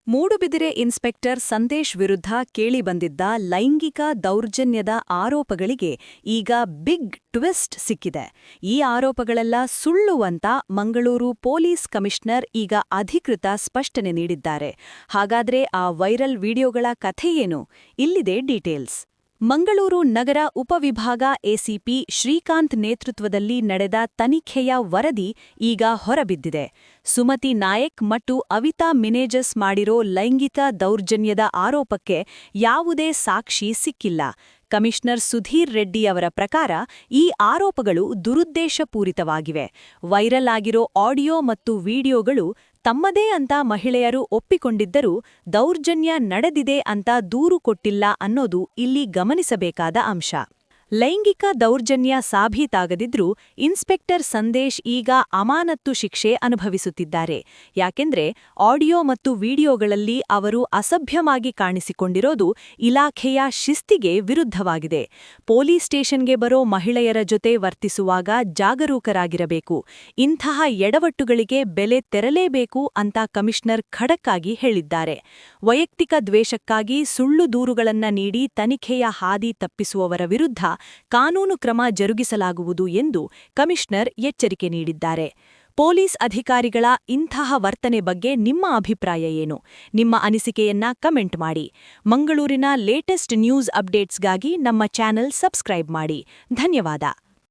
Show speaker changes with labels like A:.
A: Moodbidri inspector Sandesh ವಿರುದ್ಧ ಕೇಳಿಬಂದಿದ್ದ ಲೈಂಗಿಕ ದೌರ್ಜನ್ಯದ ಆರೋಪಗಳಿಗೆ ಈಗ ಬಿಗ್ ಟ್ವಿಸ್ಟ್ ಸಿಕ್ಕಿದೆ. ಈ ಆರೋಪಗಳೆಲ್ಲ ಸುಳ್ಳು ಅಂತ ಮಂಗಳೂರು ಪೊಲೀಸ್ ಕಮಿಷನರ್ ಈಗ ಅಧಿಕೃತ ಸ್ಪಷ್ಟನೆ ನೀಡಿದ್ದಾರೆ. ಹಾಗಾದ್ರೆ ಆ ವೈರಲ್ ವಿಡಿಯೋಗಳ ಕಥೆಯೇನು? ಇಲ್ಲಿದೆ ಡೀಟೇಲ್ಸ್. ಮಂಗಳೂರು ನಗರ ಉಪವಿಭಾಗ ಎಸಿಪಿ ಶ್ರೀಕಾಂತ್ ನೇತೃತ್ವದಲ್ಲಿ ನಡೆದ ತನಿಖೆಯ ವರದಿ ಈಗ ಹೊರಬಿದ್ದಿದೆ. ಸುಮತಿ ನಾಯಕ್ ಮತ್ತು ಅವಿತಾ ಮಿನೇಜಸ್ ಮಾಡಿರೋ ಲೈಂಗಿಕ ದೌರ್ಜನ್ಯದ ಆರೋಪಕ್ಕೆ ಯಾವುದೇ ಸಾಕ್ಷಿ ಸಿಕ್ಕಿಲ್ಲ. ಕಮಿಷನರ್ ಸುಧೀರ್ ರೆಡ್ಡಿ ಅವರ ಪ್ರಕಾರ ಈ ಆರೋಪಗಳು ದುರುದ್ದೇಶಪೂರಿತವಾಗಿವೆ. ವೈರಲ್ ಆಗಿರೋ ಆಡಿಯೋ ಮತ್ತು ವಿಡಿಯೋಗಳು ತಮ್ಮದೇ ಅಂತ ಮಹಿಳೆಯರು ಒಪ್ಪಿಕೊಂಡಿದ್ದರೂ ದೌರ್ಜನ್ಯ ನಡೆದಿದೆ ಅಂತ ದೂರು ಕೊಟ್ಟಿಲ್ಲ ಅನ್ನೋದು ಇಲ್ಲಿ ಗಮನಿಸಬೇಕಾದ ಅಂಶ. ಲೈಂಗಿಕ ದೌರ್ಜನ್ಯ ಸಾಬೀತಾಗದಿದ್ರೂ ಇನ್ಸ್ಪೆಕ್ಟರ್ ಸಂದೇಶ್ ಈಗ ಅಮಾನತ್ತು ಶಿಕ್ಷೆ ಅನುಭವಿಸುತ್ತಿದ್ದಾರೆ. ಯಾಕೆಂದ್ರೆ ಆಡಿಯೋ ಮತ್ತು ವಿಡಿಯೋಗಳಲ್ಲಿ ಅವರು ಅಸಭ್ಯವಾಗಿ ಕಾಣಿಸಿಕೊಂಡಿರೋದು ಇಲಾಖೆಯ ಶಿಸ್ತಿಗೆ ವಿರುದ್ಧವಾಗಿದೆ. ಪೊಲೀಸ್ ಸ್ಟೇಷನ್ಗೆ ಬರೋ ಮಹಿಳೆಯರ ಜೊತೆ ವರ್ತಿಸುವಾಗ ಜಾಗರೂಕರಾಗಿರಬೇಕು. ಇಂತಹ ಎಡವಟ್ಟುಗಳಿಗೆ ಬೆಲೆ ತೆರಲೇಬೇಕು ಅಂತ ಕಮಿಷನರ್ ಖಡಕ್ ಆಗಿ ಹೇಳಿದ್ದಾರೆ. ವೈಯಕ್ತಿಕ ದ್ವೇಷಕ್ಕಾಗಿ ಸುಳ್ಳು ದೂರುಗಳನ್ನ ನೀಡಿ ತನಿಖೆಯ ಹಾದಿ ತಪ್ಪಿಸುವವರ ವಿರುದ್ಧ ಕಾನೂನು ಕ್ರಮ ಜರುಗಿಸಲಾಗುವುದು ಎಂದು ಕಮಿಷನರ್ ಎಚ್ಚರಿಕೆ ನೀಡಿದ್ದಾರೆ. ಪೊಲೀಸ್ ಅಧಿಕಾರಿಗಳ ಇಂತಹ ವರ್ತನೆ ಬಗ್ಗೆ ನಿಮ್ಮ ಅಭಿಪ್ರಾಯ ಏನು? ನಿಮ್ಮ ಅನಿಸಿಕೆಯನ್ನ ಕಮೆಂಟ್ ಮಾಡಿ. ಮಂಗಳೂರಿನ ಲೇಟೆಸ್ಟ್ ನ್ಯೂಸ್ ಅಪ್ಡೇಟ್ಸ್ಗಾಗಿ ನಮ್ಮ ಚಾನೆಲ್ ಸಬ್ಸ್ಕ್ರೈಬ್ ಮಾಡಿ. ಧನ್ಯವಾದ.